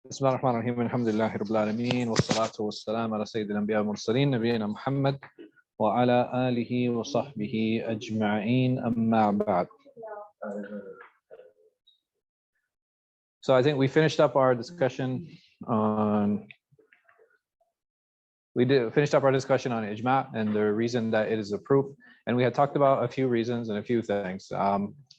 بسم الله الرحمن الرحيم الحمد لله رب العالمين والصلاة والسلام على سيد الأنبياء والمرسلين نبينا محمد وعلى آله وصحبه أجمعين أما بعد. So I think we finished up our discussion on ijma and the reason that it is a proof, and we had talked about a few reasons and a few things.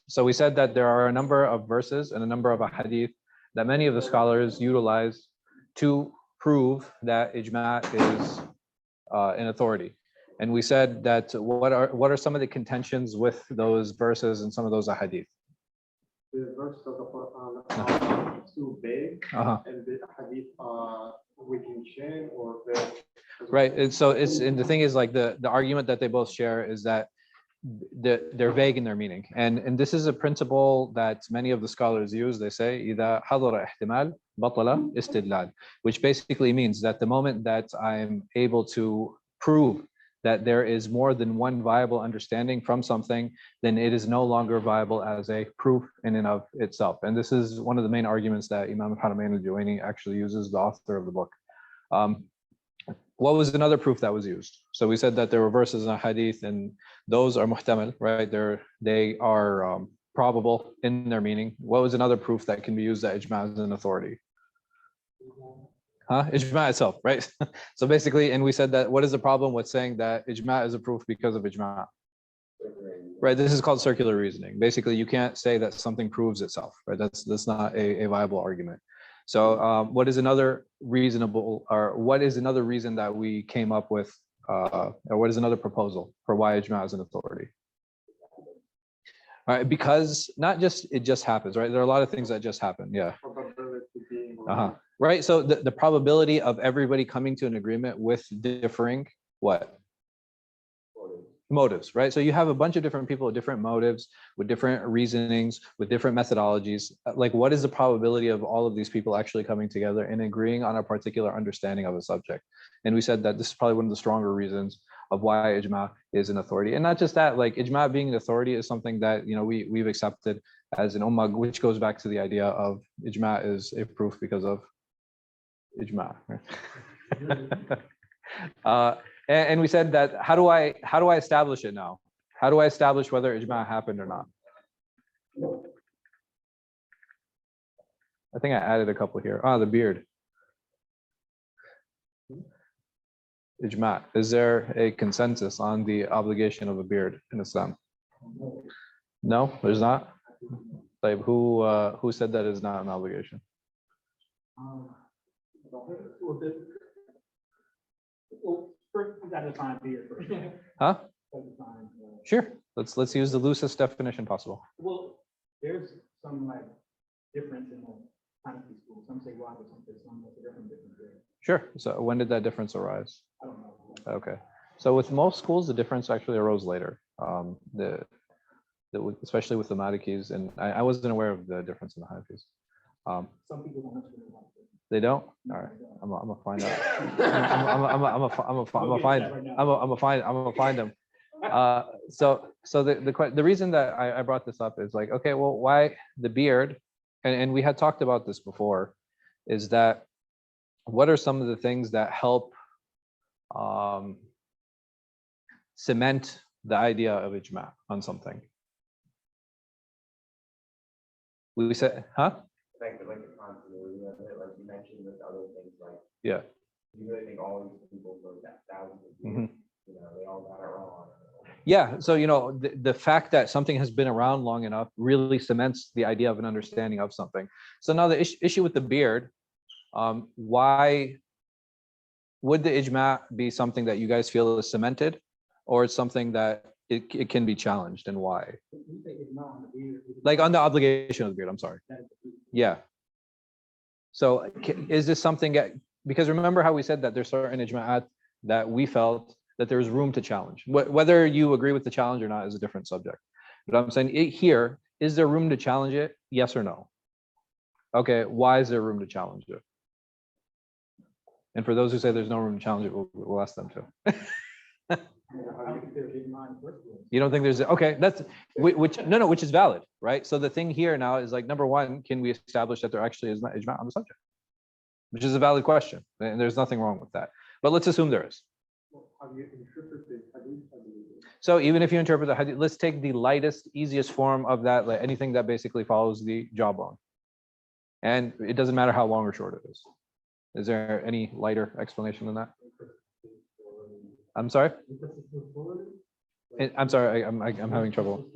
So we said that there are a number of verses and a number of hadith that many of the scholars utilize to prove that ijma is an authority. And we said that what are some of the contentions with those verses and some of those hadith? The verses of the Quran are too vague, and the hadith are weak in chain or vague. Right. And so and the thing is, like, the argument that they both share is that they're vague in their meaning, and this is a principle that many of the scholars use. They say إذا حضر احتمال بطل استدلال, which basically means that the moment that I'm able to prove that there is more than one viable understanding from something, then it is no longer viable as a proof in and of itself. And this is one of the main arguments that Imam al-Haramain al-Juwayni actually uses, the author of the book. What was another proof that was used? So we said that there were verses in a hadith, and those are muhtamal, right? They are probable in their meaning. What was another proof that can be used that ijma is an authority? Ijma itself, right? So basically, and we said that what is the problem with saying that ijma is a proof because of ijma? Right, this is called circular reasoning. Basically, you can't say that something proves itself, right? That's not a viable argument. So what is another reason that we came up with, or what is another proposal for why ijma is an authority? All right, because not just it just happens, right? There are a lot of things that just happen. Yeah. Right. So the probability of everybody coming to an agreement with differing what? Motives, right? So you have a bunch of different people with different motives, with different reasonings, with different methodologies. Like, what is the probability of all of these people actually coming together and agreeing on a particular understanding of a subject? And we said that this is probably one of the stronger reasons of why ijma is an authority. And not just that, like, ijma being an authority is something that, you know, we've accepted as an ummah, which goes back to the idea of ijma is a proof because of ijma. And we said that how do I establish it now? How do I establish whether ijma happened or not? I think I added a couple here. The beard. Ijma. Is there a consensus on the obligation of a beard in Islam? No, there's not. Like, who said that is not an obligation? First, we got to define beard first. Huh? Sure. Let's use the loosest definition possible. Well, there's some like difference in the Hanafi school. Some say wajib, some say some different there. Sure. So when did that difference arise? I don't know. Okay. So with most schools, the difference actually arose later. Especially with the Malikis, and I wasn't aware of the difference in the Hanafis. Some people don't understand it. They don't? All right. I'm gonna find out. I'm gonna find them. So the reason that I brought this up is like, okay, well, why the beard? And we had talked about this before, is that what are some of the things that help cement the idea of ijma on something? We said, Like the continuity of it, like you mentioned with other things, like yeah. You really think all these people for thousands of years, you know, they all got it wrong. Yeah, so you know, the fact that something has been around long enough really cements the idea of an understanding of something. So now the issue with the beard, why would the ijma be something that you guys feel is cemented, or it's something that it can be challenged, and why? Like on the obligation of the beard, I'm sorry. Yeah. So is this something because remember how we said that there's certain ijma'at that we felt that there's room to challenge. Whether you agree with the challenge or not is a different subject. But I'm saying here, is there room to challenge it? Yes or no? Okay, why is there room to challenge it? And for those who say there's no room to challenge it, we'll ask them to. You don't think there's okay? That's which is valid, right? So the thing here now is like, number one, can we establish that there actually is not ijma on the subject? which is a valid question. And there's nothing wrong with that. But let's assume there is. How do you interpret the hadith? So even if you interpret the hadith, let's take the lightest, easiest form of that, like anything that basically follows the jawbone. And it doesn't matter how long or short it is. Is there any lighter explanation than that? I'm sorry? I'm sorry, I'm having trouble.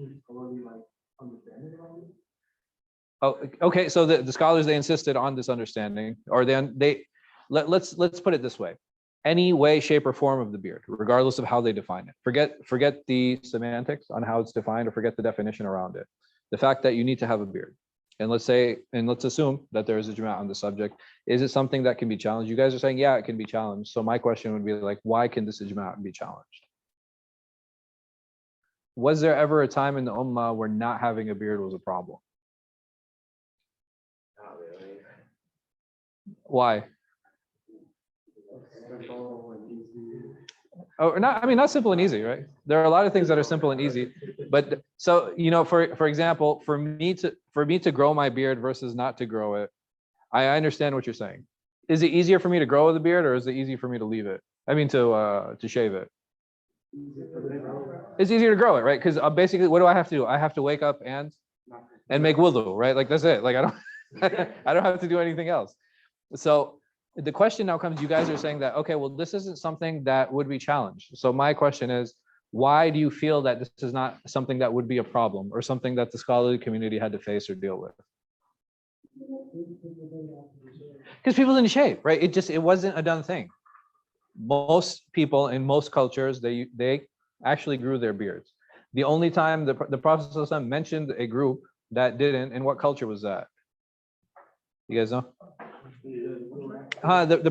Oh, okay. So the scholars, they insisted on this understanding, or let's put it this way: any way, shape, or form of the beard, regardless of how they define it. Forget the semantics on how it's defined, or forget the definition around it. The fact that you need to have a beard, and let's assume that there is a ijma' on the subject. Is it something that can be challenged? You guys are saying, yeah, it can be challenged. So my question would be like, why can this ijma' be challenged? Was there ever a time in the ummah where not having a beard was a problem? Not really. Why? Simple and easy. Oh, not, I mean, not simple and easy, right? There are a lot of things that are simple and easy, but so, for example, for me to grow my beard versus not to grow it, I understand what you're saying. Is it easier for me to grow the beard, or is it easy for me to leave it? I mean, to shave it. It's easier to grow it, right? Because basically, what do I have to do? I have to wake up and make wudu, right? Like that's it. Like I don't have to do anything else. So the question now comes, you guys are saying that, okay, well, this isn't something that would be challenged. So my question is, why do you feel that this is not something that would be a problem, or something that the scholarly community had to face or deal with? Because people didn't shave, right? It wasn't a done thing. Most people in most cultures, they actually grew their beards. The only time the Prophet ﷺ mentioned a group that didn't, and what culture was that? You guys know? The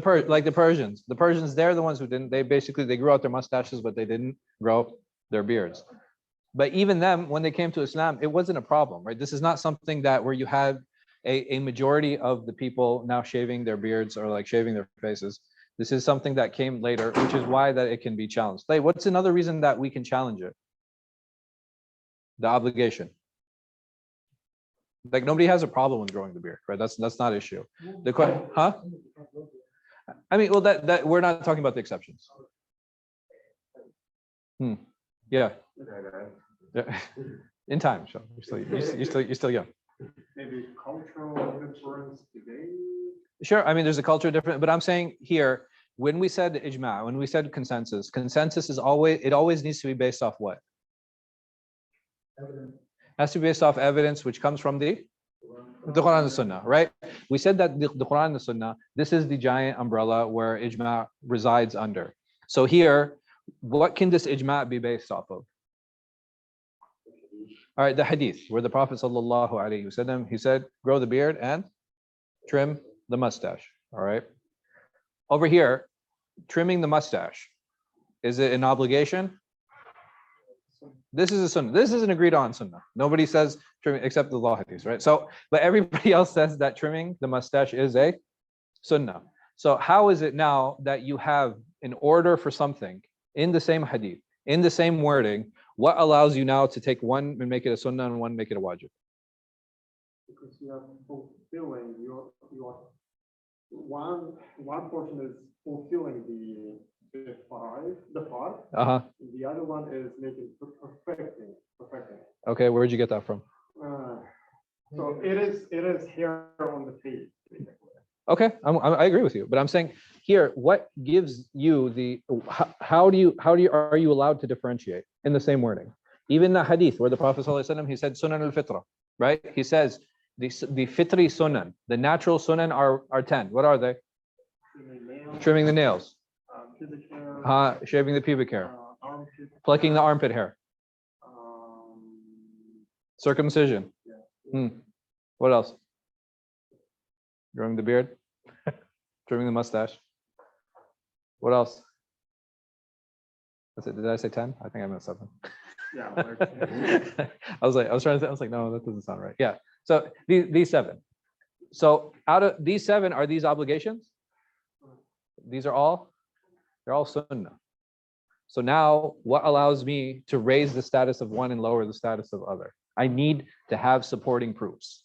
Persians. The Persians, they're the ones who didn't. They grew out their mustaches, but they didn't grow their beards. But even them, when they came to Islam, it wasn't a problem, right? This is not something that where you had a majority of the people now shaving their beards or like shaving their faces. This is something that came later, which is why that it can be challenged. Like, what's another reason that we can challenge it? The obligation. Like nobody has a problem with growing the beard, right? That's not an issue. The question, huh? I mean, well, that we're not talking about the exceptions. Yeah. Yeah. In time, so you're still young. Maybe cultural difference today. Sure. I mean, there's a culture different, but I'm saying here, when we said ijma', when we said consensus is always needs to be based off what? Evidence. Has to be based off evidence, which comes from the Quran and the Sunnah, right? We said that the Quran and the Sunnah, this is the giant umbrella where ijma' resides under. So here, what can this ijma' be based off of? All right, the hadith, where the Prophet sallallahu alaihi wasallam, he said, grow the beard and trim the mustache. All right. Over here, trimming the mustache, is it an obligation? This is a sunnah. This is an agreed on sunnah. Nobody says trimming except the law hadith, right? So, but everybody else says that trimming the mustache is a sunnah. So how is it now that you have an order for something in the same hadith, in the same wording? What allows you now to take one and make it a sunnah and one make it a wajib? Because you are fulfilling your one portion is fulfilling the part. The other one is making perfecting. Okay, where'd you get that from? So it is here on the page. Okay, I agree with you, but I'm saying here, what gives you the are you allowed to differentiate in the same wording? Even the hadith where the Prophet ﷺ, he said sunan al-fitra, right? He says the fitri sunan, the natural sunan are 10. What are they? Trimming the nails, shaving the pubic hair, plucking the armpit hair, circumcision. What else? Growing the beard, trimming the mustache. What else? That's it. Did I say 10? I think I meant 7. Yeah. I was like, no, that doesn't sound right. Yeah. So these 7. So out of these 7, are these obligations? They're all sunnah. So now what allows me to raise the status of one and lower the status of other? I need to have supporting proofs.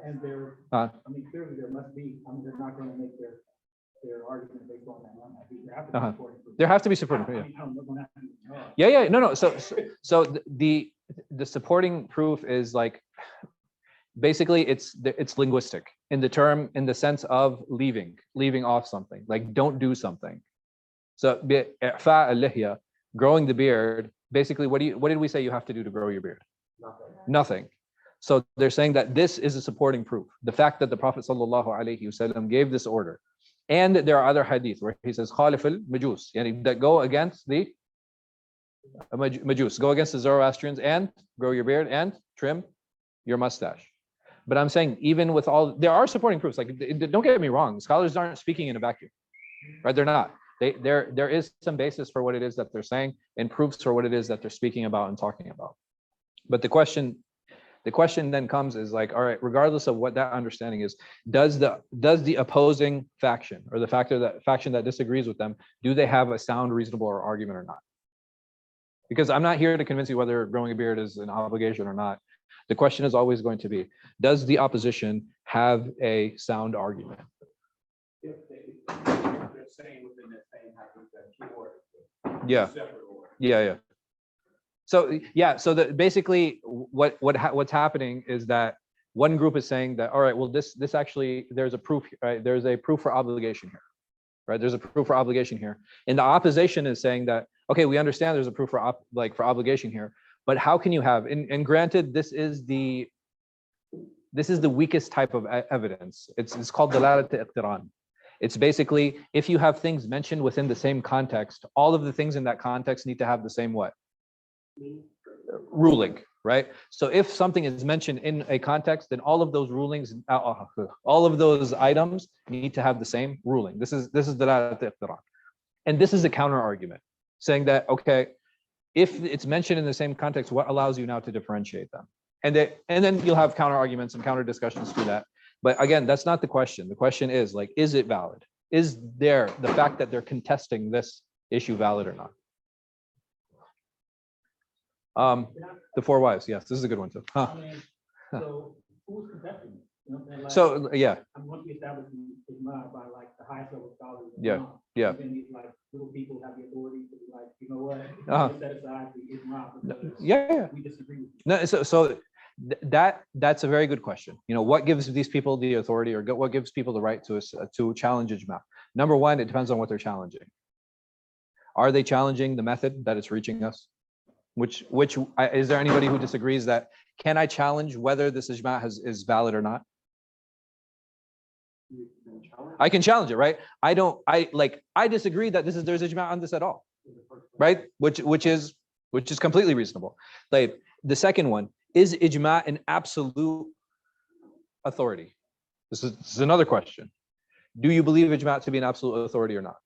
And there, Uh, I mean, clearly there must be, I mean, they're not going to make their argument based on that one. I think there have to be supporting proof. there have to be supporting proof. I mean, I don't know when that happens. Yeah. No. So the supporting proof is like, basically it's linguistic in the sense of leaving off something, like don't do something. So i'fa al-lihya, growing the beard, basically what did we say you have to do to grow your beard? Nothing. So they're saying that this is a supporting proof, the fact that the Prophet sallallahu alaihi wasallam gave this order. And there are other hadith where he says khalif al-majus, yani that go against the majus, go against the Zoroastrians and grow your beard and trim your mustache. But I'm saying even with all, there are supporting proofs. Like, don't get me wrong, scholars aren't speaking in a vacuum, right? They're not. There is some basis for what it is that they're saying and proofs for what it is that they're speaking about and talking about. But the question then comes is like, all right, regardless of what that understanding is, does the opposing faction or the faction that disagrees with them, do they have a sound, reasonable argument or not? Because I'm not here to convince you whether growing a beard is an obligation or not. The question is always going to be, does the opposition have a sound argument? If they're saying within that same happens that two orders. Yeah. Separate orders. Yeah. So basically what's happening is that one group is saying that, all right, well, this actually, there's a proof, right? There's a proof for obligation here, right? There's a proof for obligation here. And the opposition is saying that, okay, we understand there's a proof for for obligation here, but how can you have, and granted, this is the weakest type of evidence. It's called dalalat iqtiran. It's basically, if you have things mentioned within the same context, all of the things in that context need to have the same what? Ruling, right? So if something is mentioned in a context, then all of those rulings, all of those items need to have the same ruling. This is dalalat iqtiran. And this is a counter argument saying that, okay, if it's mentioned in the same context, what allows you now to differentiate them? And then you'll have counter arguments and counter discussions to that. But again, that's not the question. The question is like, is it valid? Is the fact that they're contesting this issue valid or not? The four wives, yes, this is a good one too. Huh. I mean, so who's contesting? You know what I'm saying? Like, So yeah, I'm going to be established ijma by like the highest level scholars. Yeah. And then these like little people have the authority to be like, you know what? Uh-huh. Set aside the ijma because yeah. we disagree with you. No, so that's a very good question. You know, what gives these people the authority, or what gives people the right to challenge ijma? Number one, it depends on what they're challenging. Are they challenging the method that it's reaching us? Which is there anybody who disagrees that, can I challenge whether this ijma is valid or not? I can challenge it, right? I disagree that there's ijma on this at all, right? Which is completely reasonable. Like the second one, is ijma an absolute authority? This is another question. Do you believe ijma to be an absolute authority or not?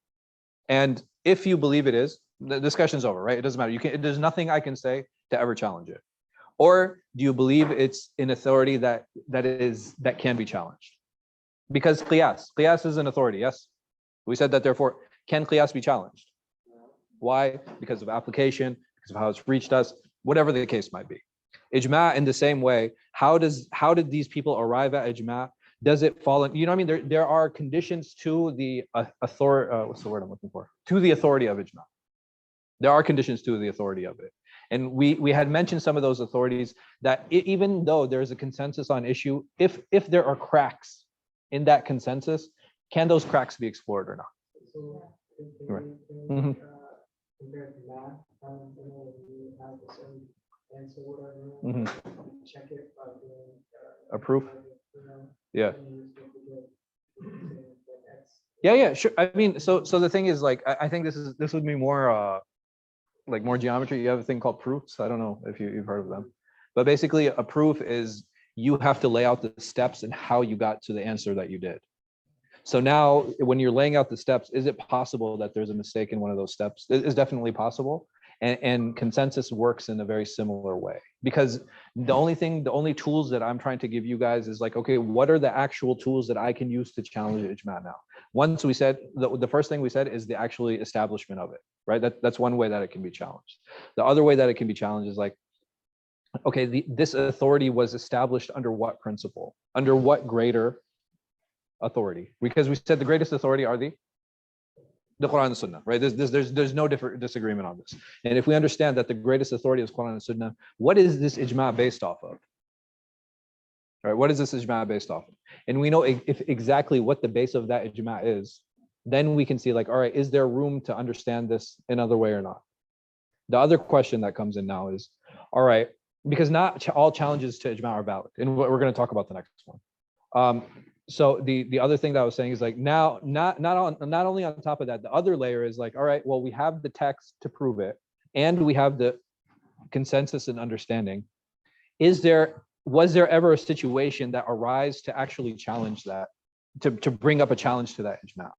And if you believe it is, the discussion's over, right? It doesn't matter. There's nothing I can say to ever challenge it. Or do you believe it's an authority that can be challenged? Because qiyas is an authority, yes? We said that, therefore, can qiyas be challenged? Why? Because of application, because of how it's reached us, whatever the case might be. Ijma in the same way, how did these people arrive at ijma? Does it fall in, you know what I mean? There are conditions to the authority, what's the word I'm looking for? To the authority of ijma. There are conditions to the authority of it. And we had mentioned some of those authorities that even though there's a consensus on issue, if there are cracks in that consensus, can those cracks be explored or not? So, Right. compared to math, you have the same answer, whatever, Mhm. check it by doing A proof? Yeah. That's Yeah, sure. I mean, so the thing is, like, I think this would be more like more geometry. You have a thing called proofs. I don't know if you've heard of them, but basically a proof is you have to lay out the steps and how you got to the answer that you did. So now when you're laying out the steps, is it possible that there's a mistake in one of those steps? It is definitely possible. And consensus works in a very similar way, because the only tools that I'm trying to give you guys is like, okay, what are the actual tools that I can use to challenge ijma now? Once we said, the first thing we said is the actually establishment of it, right? That's one way that it can be challenged. The other way that it can be challenged is like, Okay, this authority was established under what principle? Under what greater authority? Because we said the greatest authority are the Quran and Sunnah, right? There's no different disagreement on this. And if we understand that the greatest authority is Quran and Sunnah, what is this ijma' based off of? All right, what is this ijma' based off of? And we know if exactly what the base of that ijma' is, then we can see like, all right, is there room to understand this another way or not? The other question that comes in now is, all right, because not all challenges to ijma' are valid, and we're going to talk about the next one. So the other thing that I was saying is like now not only on top of that, the other layer is like, all right, well, we have the text to prove it, and we have the consensus and understanding. Was there ever a situation that arise to actually challenge that, to bring up a challenge to that ijma'?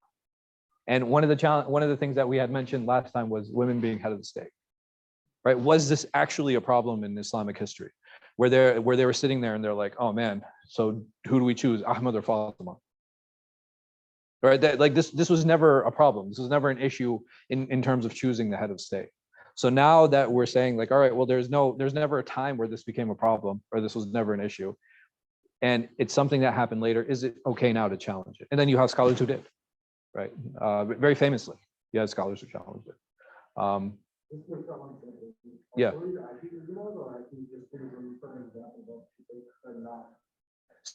And one of the things that we had mentioned last time was women being head of the state, right? Was this actually a problem in Islamic history, where they were sitting there and they're like, oh man, so who do we choose, Ahmad or Fatima? Right? That like this was never a problem. This was never an issue in terms of choosing the head of state. So now that we're saying like, all right, well, there's never a time where this became a problem or this was never an issue, and it's something that happened later. Is it okay now to challenge it? And then you have scholars who did, right? Very famously, you had scholars who challenged it. Yeah.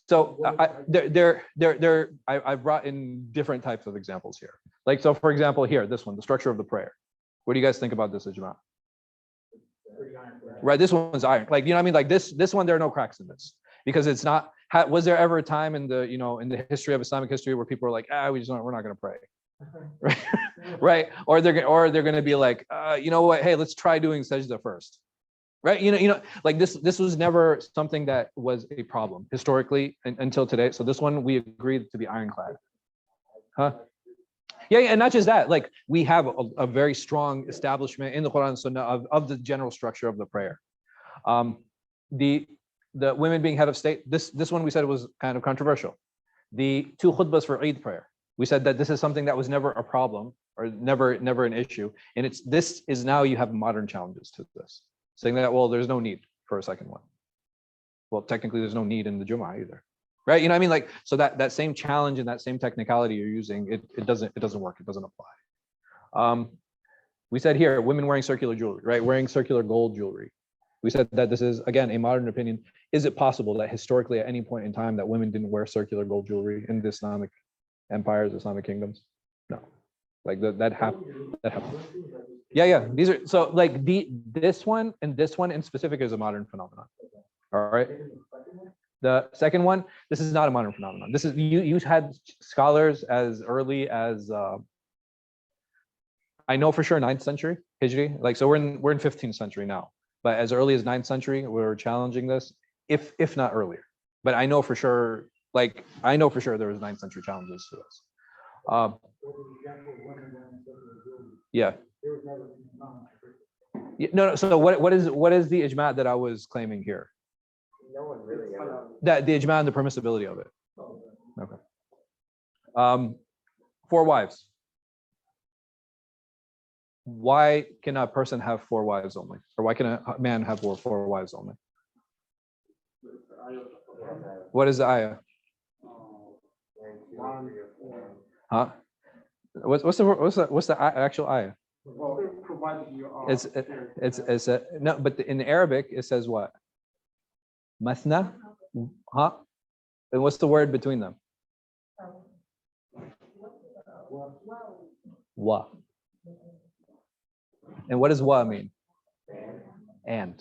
So I've brought in different types of examples here. Like, so for example, here, this one, the structure of the prayer. What do you guys think about this ijma'? Right, this one's iron. Like, you know what I mean? Like this one, there are no cracks in this, because it's not. Was there ever a time in the history of Islamic history where people were like, we're not going to pray, right? Right? Or they're going to be like, you know what? Hey, let's try doing sajda first, right? Like this was never something that was a problem historically until today. So this one we agreed to be ironclad, huh? Yeah, and not just that, like we have a very strong establishment in the Quran and Sunnah of the general structure of the prayer. The women being head of state, this one we said was kind of controversial. The 2 khutbahs for Eid prayer, we said that this is something that was never a problem or never an issue. And this is now you have modern challenges to this, saying that, well, there's no need for a second one. Well, technically there's no need in the Jummah either. Right, you know what I mean? Like, so that same challenge and that same technicality you're using, it doesn't work. It doesn't apply. We said here, women wearing circular jewelry, right? Wearing circular gold jewelry. We said that this is, again, a modern opinion. Is it possible that historically at any point in time that women didn't wear circular gold jewelry in the Islamic empires, Islamic kingdoms? No, like that happened. Yeah. These are, so like this one in specific is a modern phenomenon. All right. The second one, this is not a modern phenomenon. This is you had scholars as early as I know for sure 9th century Hijri. Like, so we're in 15th century now, but as early as 9th century we were challenging this, if not earlier. But I know for sure there was 9th century challenges to this. Yeah. No. So what is the ijma' that I was claiming here? No one really. That the ijma' and the permissibility of it. Okay. 4 wives. Why can a person have 4 wives only, or why can a man have 4 wives only? What is the ayah? Huh? What's the actual ayah? It's no, but in Arabic it says what? Mathna, huh? And what's the word between them? Wa. And what does wa mean? And.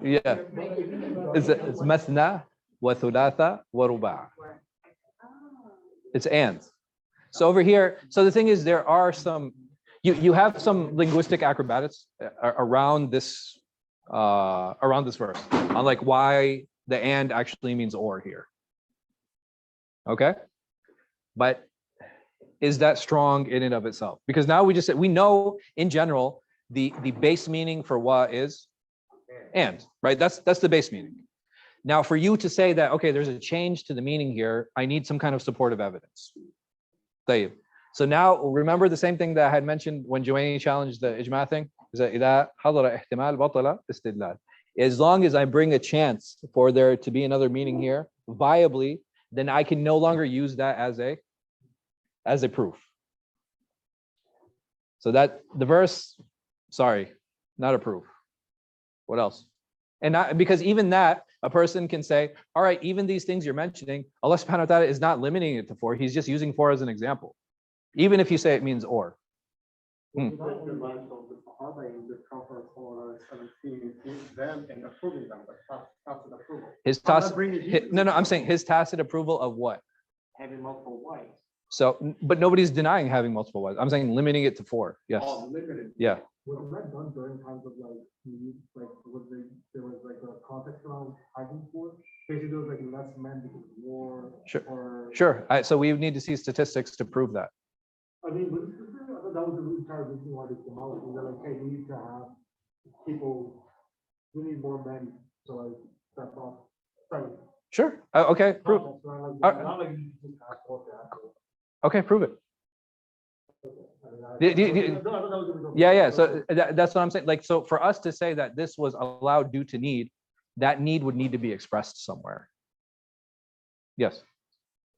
Yeah. It's mathna wa thulatha wa ruba'. It's and. So over here, so the thing is, there are some, you have some linguistic acrobatics around this verse, on like why the and actually means or here. Okay, but is that strong in and of itself? Because now we know in general the base meaning for wa is and, right? That's the base meaning. Now, for you to say that, okay, there's a change to the meaning here, I need some kind of supportive evidence. طيب. So now remember the same thing that I had mentioned when Juwayni challenged the ijma thing? Is that إذا حضر احتمال بطل استدلال. As long as I bring a chance for there to be another meaning here, viably, then I can no longer use that as a proof. So that the verse, sorry, not a proof. What else? And not, because even that, a person can say, all right, even these things you're mentioning, Allah subhanahu wa ta'ala is not limiting it to 4. He's just using 4 as an example. Even if you say it means or. The life of the Sahaba in the Prophet 17 is them and approving them, but tacit approval. His tacit, no, I'm saying his tacit approval of what? Having multiple wives. So, but nobody's denying having multiple wives. I'm saying limiting it to 4. Yes. Oh, limited. Yeah. Was that done during times of like need? Like there was like a context around hiding for? Basically, there was like less men because of war. Sure. Or Sure. So we need to see statistics to prove that. I mean, but I thought that was the entire reason why they came out. They're like, hey, we need to have people. We need more men. So like that's all. Sorry. Sure. Okay. Prove. Not like you just ask for that. Okay. Prove it. Yeah. So that's what I'm saying. Like, so for us to say that this was allowed due to need, that need would need to be expressed somewhere. Yes.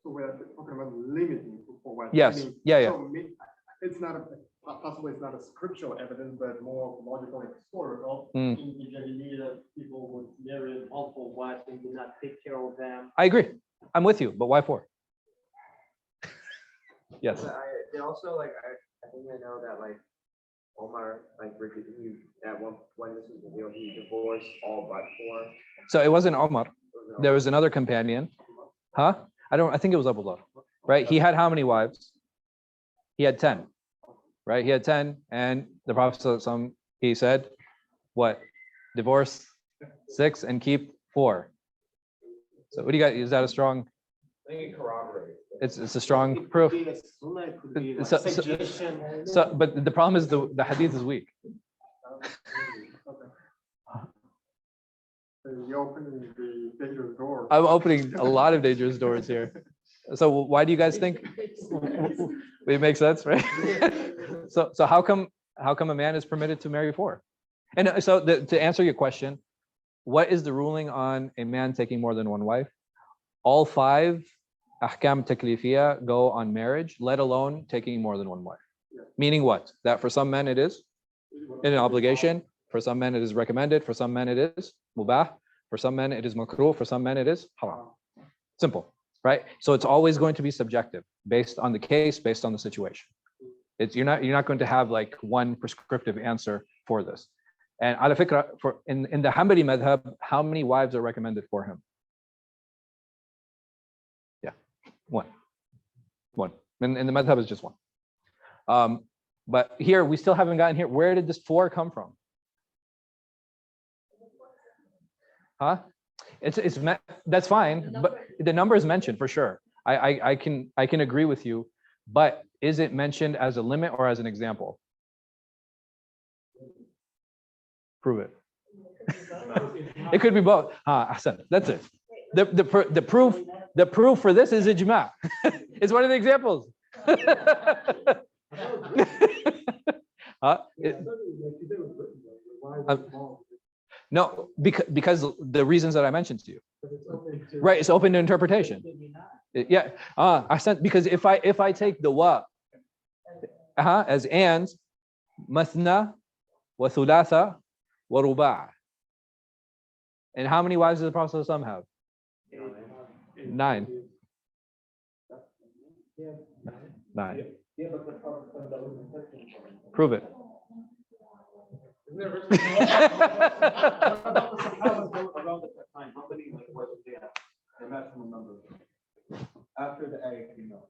So we're talking about limiting for what? Yes. Yeah. So it's not possibly it's not a scriptural evidence, but more logical and historical. Mm. In Jahiliyyah, people would marry multiple wives and did not take care of them. I agree. I'm with you, but why 4? Yes. They also I think I know that like Omar at one when this was revealed he divorced all but 4. So it wasn't Omar. There was another companion. Huh? I think it was Abu Dhar. Right? He had how many wives? He had 10. Right? He had 10, and the Prophet he said, what? Divorce 6 and keep 4. So what do you got? Is that a strong? I think it corroborates. It's a strong proof. So, but the problem is the hadith is weak. You're opening the dangerous door. I'm opening a lot of dangerous doors here. So why do you guys think it makes sense, right? So how come a man is permitted to marry 4? And so to answer your question, what is the ruling on a man taking more than one wife? All 5 ahkam taklifiyya go on marriage, let alone taking more than one wife. Meaning what? That for some men it is an obligation, for some men it is recommended, for some men it is mubah, for some men it is makruh, for some men it is haram. Simple, right? So it's always going to be subjective, based on the case, based on the situation. You're not going to have like one prescriptive answer for this. And al-fiqh, in the Hanbali madhab, how many wives are recommended for him? One. In the madhab is just 1. But here we still haven't gotten here. Where did this 4 come from? Huh? That's fine, but the number is mentioned for sure. I can agree with you, but is it mentioned as a limit or as an example? Prove it. It could be both. Ahsan. That's it. The proof for this is ijma. It's one of the examples. No, because the reasons that I mentioned to you. Right, it's open to interpretation. Yeah, because if I take the wa as and, mathna wa thulatha wa ruba'. And how many wives does the Prophet ﷺ have? 9. 9. Prove it. Around the time, how many was the maximum number after the ayah came out?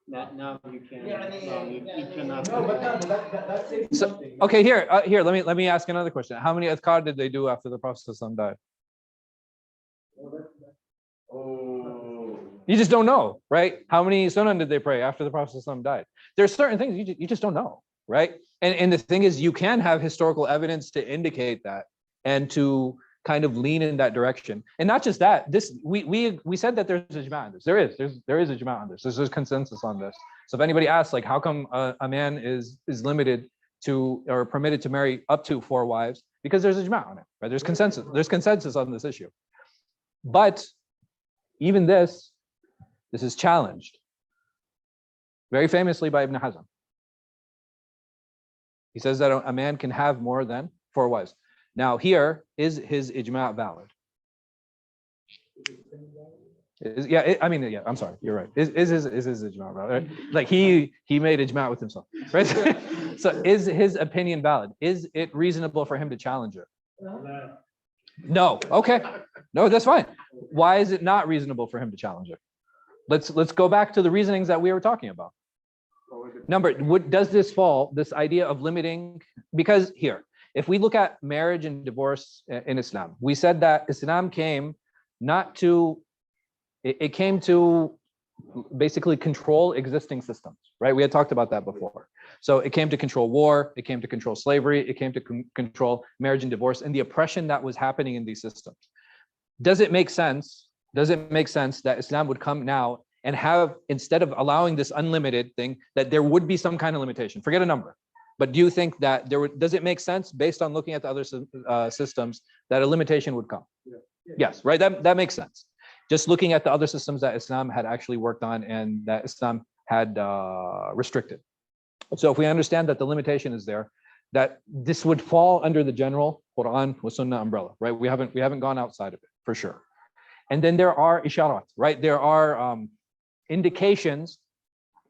Now you can. You cannot. No, but that's So, okay, here. Let me ask another question. How many adhkar did they do after the Prophet ﷺ died? Oh. You just don't know, right? How many sunan did they pray after the Prophet ﷺ died? There's certain things you just don't know, right? And the thing is, you can have historical evidence to indicate that and to kind of lean in that direction. And not just that, we said that there's ijma on this. There is ijma on this. There's consensus on this. So if anybody asks, like, how come a man is limited to or permitted to marry up to 4 wives? Because there's ijma on it, right? There's consensus. There's consensus on this issue. But even this is challenged very famously by Ibn Hazm. He says that a man can have more than 4 wives. Now, here is his ijma valid? I'm sorry, you're right. Is his ijma valid? Right? Like he made ijma with himself, right? So is his opinion valid? Is it reasonable for him to challenge it? No. Okay. No, that's fine. Why is it not reasonable for him to challenge it? Let's go back to the reasonings that we were talking about. Does this fall, this idea of limiting? Because here, if we look at marriage and divorce in Islam, we said that Islam came not to, it came to basically control existing systems, right? We had talked about that before. So it came to control war, it came to control slavery, it came to control marriage and divorce and the oppression that was happening in these systems. Does it make sense? Does it make sense that Islam would come now and have, instead of allowing this unlimited thing, that there would be some kind of limitation? Forget a number. But do you think that does it make sense based on looking at the other systems that a limitation would come? Yeah. Yes, right, that makes sense. Just looking at the other systems that Islam had actually worked on and that Islam had restricted. So if we understand that the limitation is there, that this would fall under the general Quran wa Sunnah umbrella, right? We haven't gone outside of it for sure. And then there are isharat, right? There are indications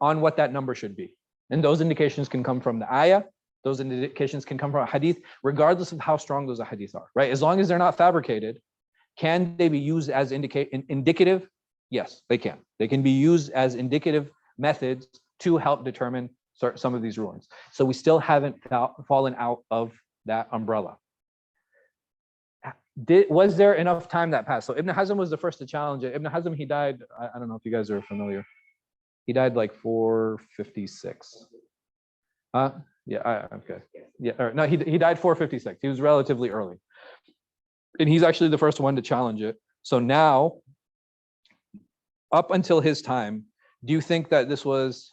on what that number should be. And those indications can come from the ayah, those indications can come from a hadith, regardless of how strong those hadiths are, right? As long as they're not fabricated, can they be used as indicative? Yes, they can. They can be used as indicative methods to help determine some of these rulings. So we still haven't fallen out of that umbrella. Was there enough time that passed? So Ibn Hazm was the first to challenge it. Ibn Hazm, he died, I don't know if you guys are familiar. He died like 456. Okay. Yeah, no, he died 456. He was relatively early. And he's actually the first one to challenge it. So now, up until his time, do you think that this was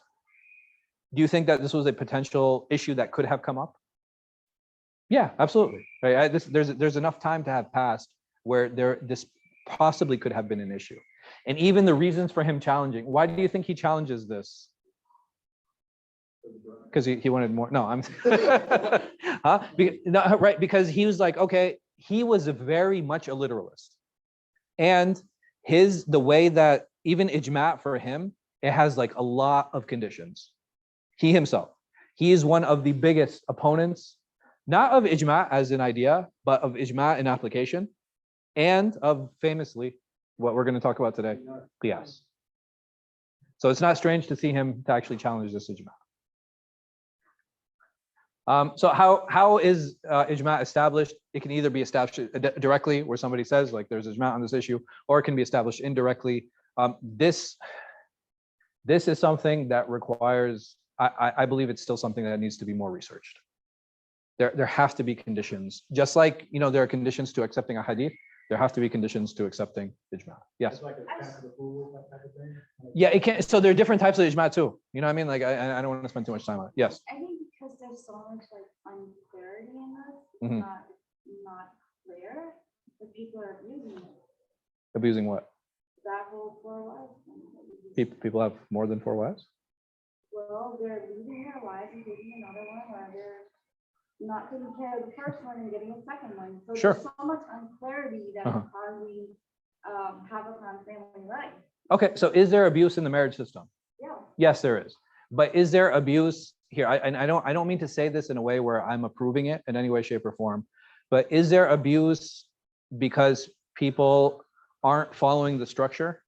a potential issue that could have come up? Yeah, absolutely. Right. There's enough time to have passed where this possibly could have been an issue. And even the reasons for him challenging, why do you think he challenges this? Because he wanted more. No, I'm huh? No, right, because he was like, okay, he was very much a literalist. And the way that even ijma for him, it has like a lot of conditions. He himself, he is one of the biggest opponents, not of ijma as an idea, but of ijma in application, and of famously what we're going to talk about today, qiyas. So it's not strange to see him to actually challenge this ijma. So how is ijma established? It can either be established directly, where somebody says like there's ijma on this issue, or it can be established indirectly. This is something that requires, I believe it's still something that needs to be more researched. There have to be conditions, just like there are conditions to accepting a hadith. There have to be conditions to accepting ijma. Yes. It's like a stamp of approval, that type of thing. Yeah, it can. So there are different types of ijma too. You know what I mean? Like I don't want to spend too much time on it. Yes. I think because there's so much like unclarity in this, Mhm. not clear, that people are abusing it. Abusing what? That whole 4 wives thing. People have more than 4 wives? Well, they're leaving their wives and taking another one, or they're not taking care of the first one and getting a second one. So Sure. there's so much unclarity that Uh-huh. how we have a plan family life. Okay, so is there abuse in the marriage system? Yeah. Yes, there is. But is there abuse here? I don't mean to say this in a way where I'm approving it in any way, shape, or form. But is there abuse because people aren't following the structure?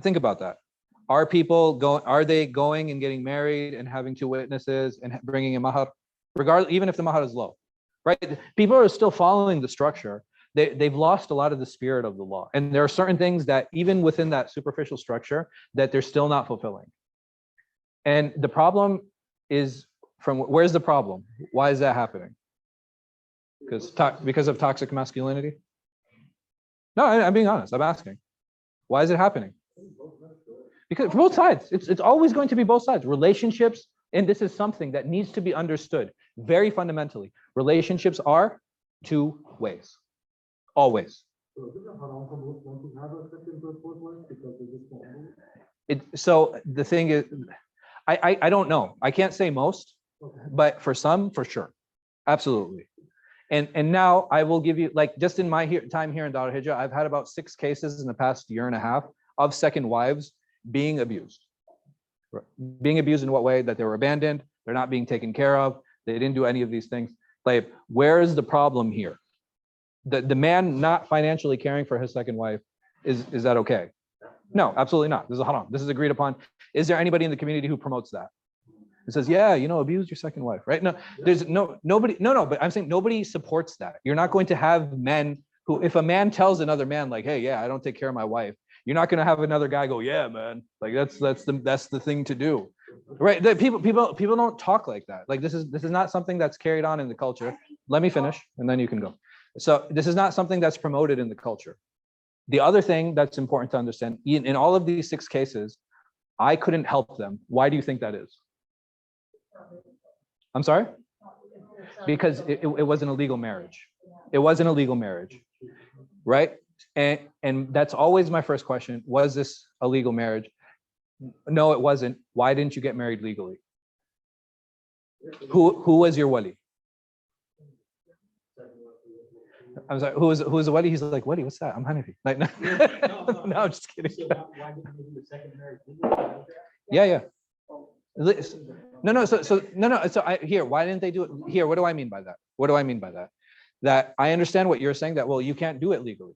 Think about that. Are they going and getting married and having 2 witnesses and bringing a mahar, regardless, even if the mahar is low, right? People are still following the structure. They've lost a lot of the spirit of the law. And there are certain things that even within that superficial structure that they're still not fulfilling. And the problem is where's the problem? Why is that happening? Because of toxic masculinity? No, I'm being honest. I'm asking. Why is it happening? Because for both sides, it's always going to be both sides. Relationships, and this is something that needs to be understood very fundamentally. Relationships are two ways, always. So is it haram for both one to have a second or fourth wife because they just don't have it? So the thing is, I don't know. I can't say most, Okay. but for some, for sure, absolutely. And now I will give you, like, just in my time here in Dar Hijra, I've had about 6 cases in the past year and a half of second wives being abused. Being abused in what way? That they were abandoned, they're not being taken care of, they didn't do any of these things. Like, where is the problem here? The man not financially caring for his second wife, is that okay? No, absolutely not. This is haram. This is agreed upon. Is there anybody in the community who promotes that? It says, yeah, abuse your second wife, right? No, there's nobody, but I'm saying nobody supports that. You're not going to have men who, if a man tells another man, like, hey, yeah, I don't take care of my wife, you're not going to have another guy go, yeah, man, like that's the thing to do, right? People don't talk like that. Like, this is not something that's carried on in the culture. Let me finish, and then you can go. So this is not something that's promoted in the culture. The other thing that's important to understand, in all of these 6 cases, I couldn't help them. Why do you think that is? I'm sorry? Because it was an illegal marriage. It was an illegal marriage, right? And that's always my first question. Was this a legal marriage? No, it wasn't. Why didn't you get married legally? Who was your wali? I'm sorry, who was the wali? He's like, wali, what's that? I'm Hanafi. Like, no, no, I'm just kidding. So why didn't they do the second marriage? Yeah. No. So here, why didn't they do it here? What do I mean by that? That I understand what you're saying, that, well, you can't do it legally.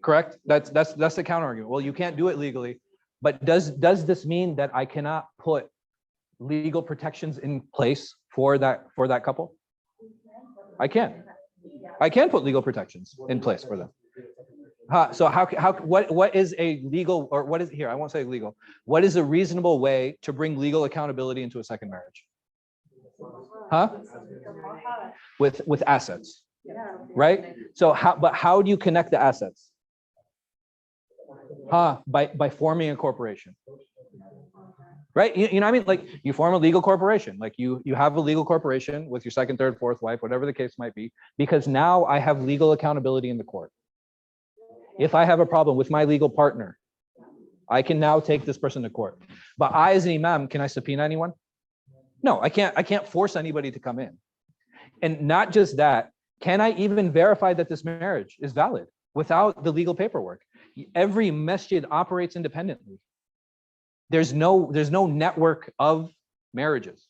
Correct? That's the counter argument. Well, you can't do it legally, but does this mean that I cannot put legal protections in place for that couple? I can put legal protections in place for them. So what is a legal, or what is here? I won't say legal. What is a reasonable way to bring legal accountability into a second marriage? With assets, right? So how do you connect the assets? By forming a corporation, right? You know what I mean? Like, you form a legal corporation, like you have a legal corporation with your second, third, fourth wife, whatever the case might be, because now I have legal accountability in the court. If I have a problem with my legal partner, I can now take this person to court. But I, as an imam, can I subpoena anyone? No, I can't force anybody to come in. And not just that, can I even verify that this marriage is valid without the legal paperwork? Every masjid operates independently. There's no network of marriages.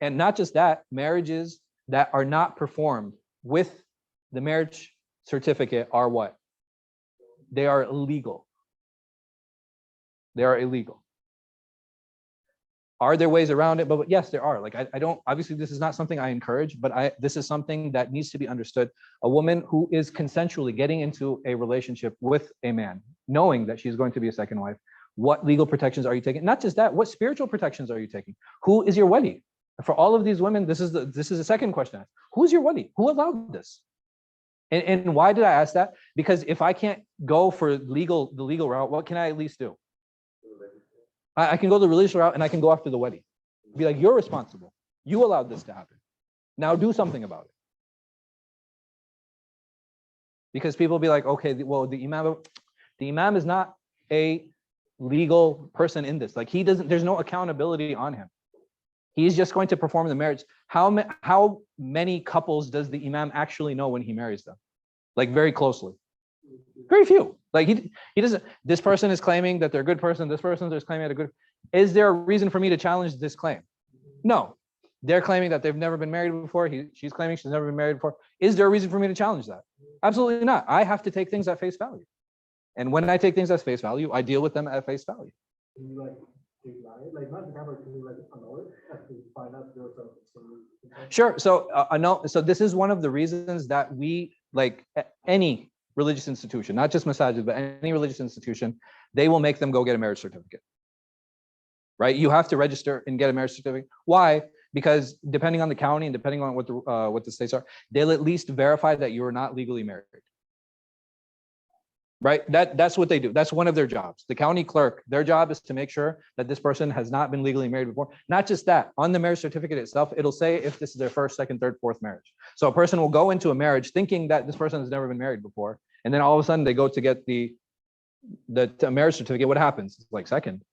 And not just that, marriages that are not performed with the marriage certificate are what? They are illegal. They are illegal. Are there ways around it? But yes, there are. Like, I don't, obviously this is not something I encourage, but this is something that needs to be understood. A woman who is consensually getting into a relationship with a man, knowing that she's going to be a second wife, what legal protections are you taking? Not just that, what spiritual protections are you taking? Who is your wali? For all of these women, this is the second question. Who is your wali? Who allowed this? And why did I ask that? Because if I can't go for the legal route, what can I at least do? I can go the religious route, and I can go after the wali. Be like, you're responsible. You allowed this to happen. Now do something about it. Because people be like, okay, well, the imam is not a legal person in this. Like, there's no accountability on him. He's just going to perform the marriage. How many couples does the imam actually know when he marries them? Like, very closely. Very few. Like, he doesn't. This person is claiming that they're a good person. This person is claiming they're good. Is there a reason for me to challenge this claim? No. They're claiming that they've never been married before. She's claiming she's never been married before. Is there a reason for me to challenge that? Absolutely not. I have to take things at face value. And when I take things at face value, I deal with them at face value. Sure. So this is one of the reasons that we, like, any religious institution, not just masajid, but any religious institution, they will make them go get a marriage certificate. Right? You have to register and get a marriage certificate. Why? because depending on the county and depending on what the states are, they'll at least verify that you are not legally married. Right? That's what they do. That's one of their jobs. The county clerk, their job is to make sure that this person has not been legally married before. Not just that, on the marriage certificate itself, it'll say if this is their first, second, third, fourth marriage. So a person will go into a marriage thinking that this person has never been married before, and then all of a sudden they go to get the marriage certificate. What happens? It's like second,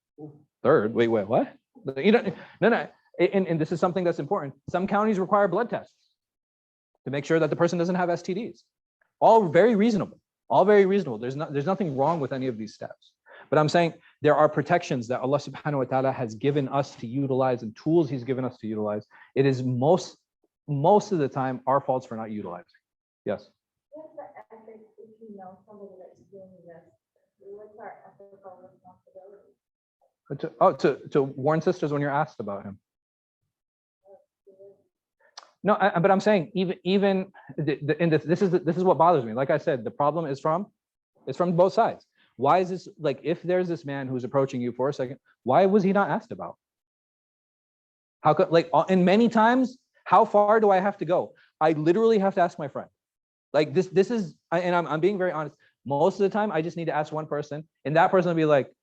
third. Wait, what? You don't. No. And this is something that's important. Some counties require blood tests to make sure that the person doesn't have STDs. All very reasonable. All very reasonable. There's nothing wrong with any of these steps. But I'm saying there are protections that Allah subhanahu wa ta'ala has given us to utilize and tools he's given us to utilize. It is most of the time our faults for not utilizing. Yes. What's the ethics if you know somebody that's doing this? What's our ethical responsibility? To warn sisters when you're asked about him. No, but I'm saying this is what bothers me. Like I said, the problem is from both sides. Why is this, like, if there's this man who's approaching you for a second, why was he not asked about? How could, like, and many times, how far do I have to go? I literally have to ask my friend. Like this is, and I'm being very honest. Most of the time, I just need to ask one person, and that person will be like,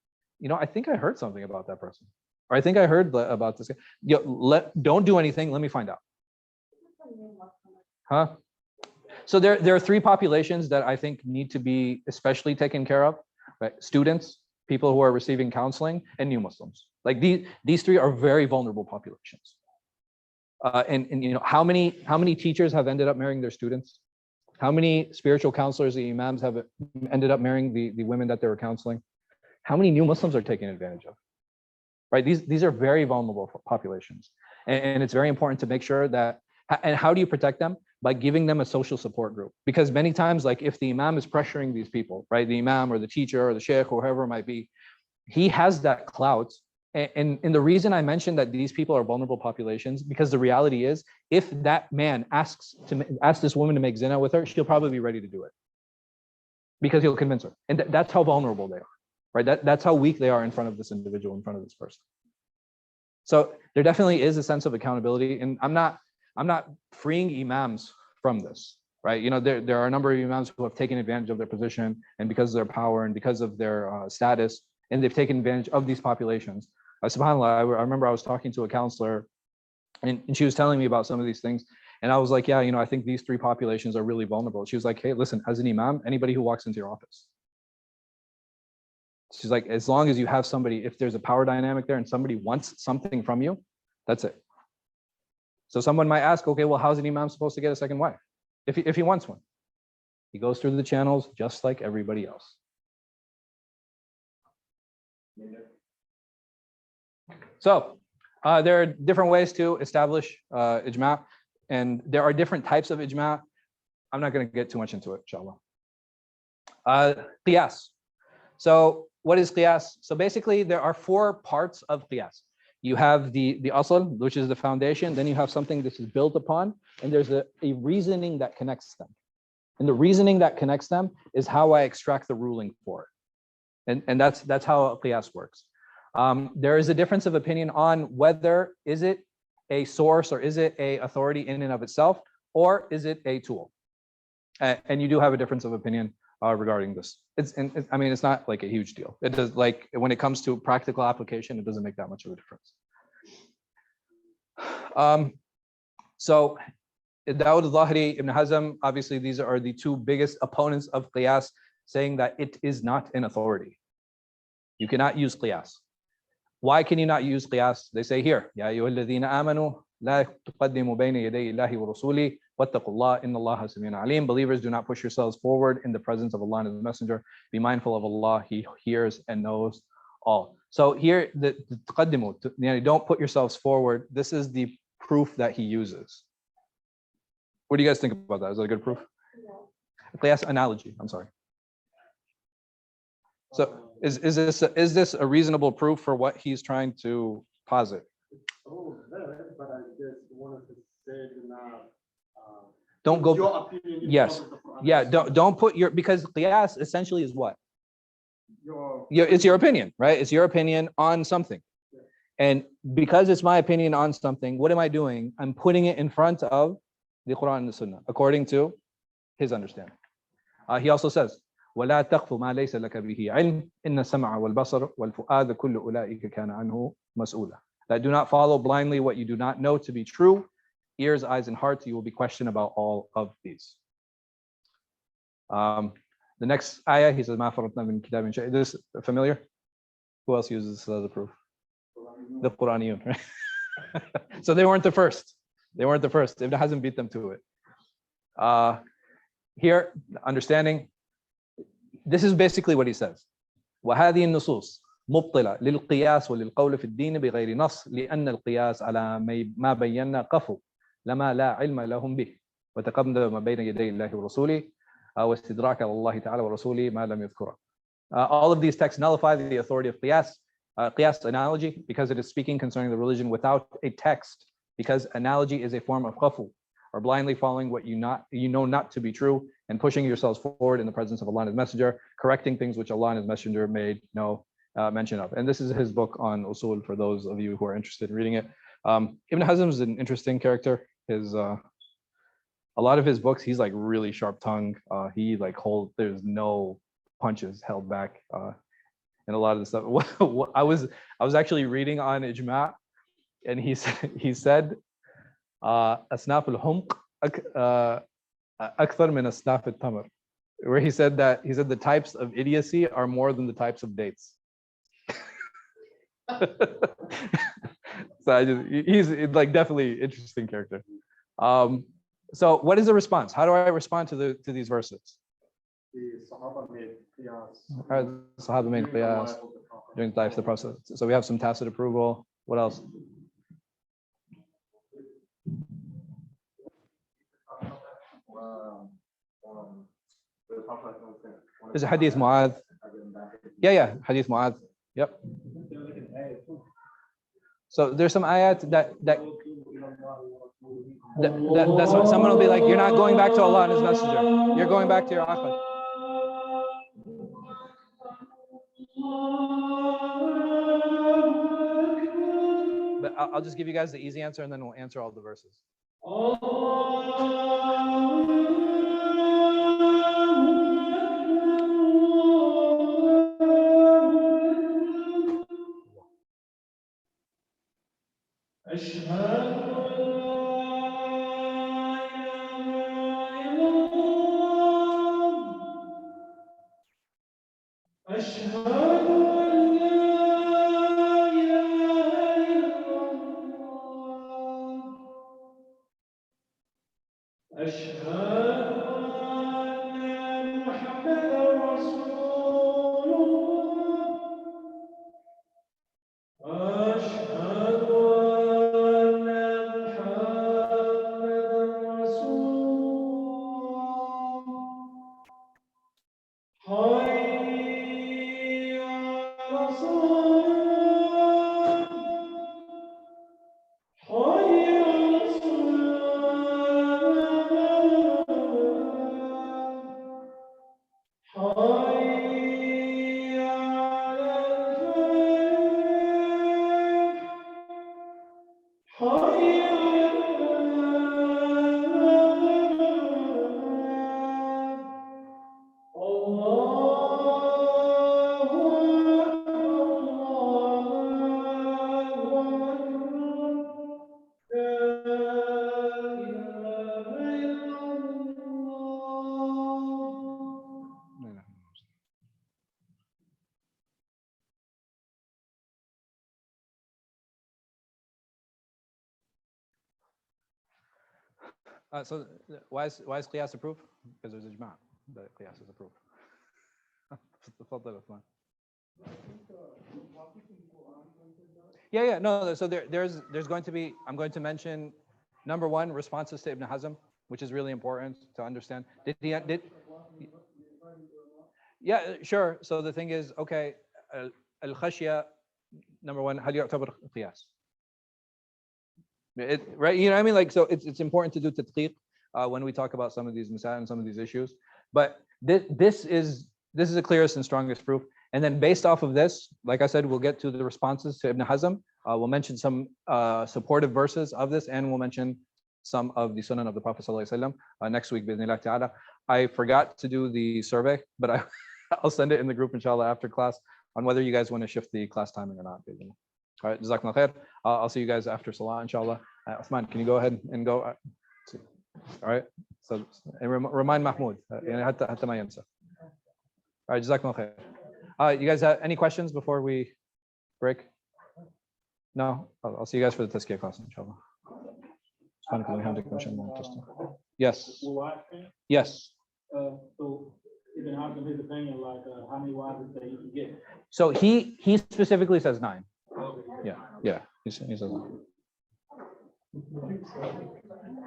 I think I heard something about that person, or I think I heard about this guy. Don't do anything. Let me find out. Huh? So there are three populations that I think need to be especially taken care of, right? Students, people who are receiving counseling, and new Muslims. Like these three are very vulnerable populations. And how many teachers have ended up marrying their students? How many spiritual counselors, the imams, have ended up marrying the women that they were counseling? How many new Muslims are taken advantage of? Right? These are very vulnerable populations, and it's very important to make sure that. And how do you protect them? By giving them a social support group. Because many times, like if the imam is pressuring these people, right? The imam or the teacher or the sheikh or whoever it might be, he has that clout. And the reason I mentioned that these people are vulnerable populations, because the reality is, if that man asks this woman to make zina with her, she'll probably be ready to do it. Because he'll convince her. And that's how vulnerable they are, right? That's how weak they are in front of this individual, in front of this person. So there definitely is a sense of accountability. And I'm not freeing imams from this, right? There are a number of imams who have taken advantage of their position and because of their power and because of their status, and they've taken advantage of these populations. SubhanAllah, I remember I was talking to a counselor and she was telling me about some of these things. And I was like, yeah, I think these three populations are really vulnerable. She was like, hey, listen, as an imam, anybody who walks into your office. She's like, as long as you have somebody, if there's a power dynamic there and somebody wants something from you, that's it. So someone might ask, okay, well, how's an imam supposed to get a second wife? If he wants one, he goes through the channels just like everybody else. So there are different ways to establish ijma', and there are different types of ijma'. I'm not going to get too much into it, inshallah. Qiyas. So what is qiyas? So basically, there are four parts of qiyas. You have the uṣūl, which is the foundation. Then you have something this is built upon, and there's a reasoning that connects them. And the reasoning that connects them is how I extract the ruling for it. And that's how qiyas works. There is a difference of opinion on whether is it a source or is it a authority in and of itself, or is it a tool? And you do have a difference of opinion regarding this. It's not like a huge deal. It does, like when it comes to practical application, it doesn't make that much of a difference. So Dawud al-Zahiri, Ibn Hazm, obviously these are the two biggest opponents of qiyas, saying that it is not an authority. You cannot use qiyas. Why can you not use qiyas? They say here, Ya ayyuhalladhina amanu la tuqaddimu bayna yaday Allahi wa rasuli wattaqullah inna Allaha sami'un alim. Believers, do not push yourselves forward in the presence of Allah and His Messenger. Be mindful of Allah. He hears and knows all. So here, the taqaddimu, don't put yourselves forward. This is the proof that he uses. What do you guys think about that? Is that a good proof? Qiyas analogy. I'm sorry. So is this a reasonable proof for what he's trying to posit? Oh, but I just wanted to say don't go. Your opinion. Yes. Yeah. Don't put your, because qiyas essentially is what? It's your opinion, right? It's your opinion on something. And because it's my opinion on something, what am I doing? I'm putting it in front of the Quran and the Sunnah, according to his understanding. He also says, وَلَا تَقْفُ مَا لَيْسَ لَكَ بِهِ عِلْمٍ إِنَّ السَّمْعَ وَالْبَصَرَ وَالْفُؤَادَ كُلُّ أُولَٰئِكَ كَانَ عَنْهُ مَسْئُولًا. That do not follow blindly what you do not know to be true. Ears, eyes, and hearts, you will be questioned about all of these. The next ayah, he says, مَا فَرَطْنَا مِنْ كِتَابٍ شَيْءٍ. This familiar? Who else uses this as a proof? The Quraniyun, right? So they weren't the first. They weren't the first. Ibn Hazm beat them to it. Here, understanding, this is basically what he says. وهذه النصوص مبطلة للقياس وللقول في الدين بغير نص لأن القياس على ما بينا قفوا لما لا علم لهم به وتقدم ما بين يدي الله ورسوله واستدراك على الله تعالى ورسوله ما لم يذكره. All of these texts nullify the authority of qiyas. Qiyas analogy, because it is speaking concerning the religion without a text, because analogy is a form of qafu, or blindly following what you know not to be true, and pushing yourselves forward in the presence of Allah and His Messenger, correcting things which Allah and His Messenger made no mention of. And this is his book on uṣūl for those of you who are interested in reading it. Ibn Hazm is an interesting character. A lot of his books, he's like really sharp tongued. There's no punches held back. And a lot of the stuff. I was actually reading on ijma', and he said, "Asnaf al-humq akthar min asnaf al-tamr," where he said the types of idiocy are more than the types of dates. So he's like definitely interesting character. So what is the response? How do I respond to these verses? The Sahaba made qiyas. Sahaba made qiyas during the life of the Prophet. So we have some tacit approval. What else? There's a hadith Mu'adh. Yeah, hadith Mu'adh. Yep. So there's some ayat that's what someone will be like, you're not going back to Allah and His Messenger. You're going back to your aql. But I'll just give you guys the easy answer and then we'll answer all the verses. So why is qiyas approved? Because there's ijma' that qiyas is approved. Yeah. No. So there's going to be. I'm going to mention number one, responses to Ibn Hazm, which is really important to understand. Yeah, sure. So the thing is, okay, al-khashya, number one, هل يعتبر قياس? Right, you know what I mean? Like, so it's important to do tadqiq when we talk about some of these masail and some of these issues. But this is the clearest and strongest proof. And then based off of this, like I said, we'll get to the responses to Ibn Hazm. We'll mention some supportive verses of this, and we'll mention some of the sunan of the Prophet ﷺ next week, bi'idhnillah ta'ala. I forgot to do the survey, but I'll send it in the group, inshallah, after class on whether you guys want to shift the class timing or not. All right, jazakumullah khair. I'll see you guys after salah, inshallah. Uthman, can you go ahead and go? All right, so and remind Mahmoud. حتى ما ينسى. All right, jazakumullah khair. You guys have any questions before we break? No? I'll see you guys for the tazkiyah class, inshallah. Yes. Yes. So Ibn Hazm, his opinion, like how many wives that you can get? So he specifically says 9. Okay. Yeah. He says 9.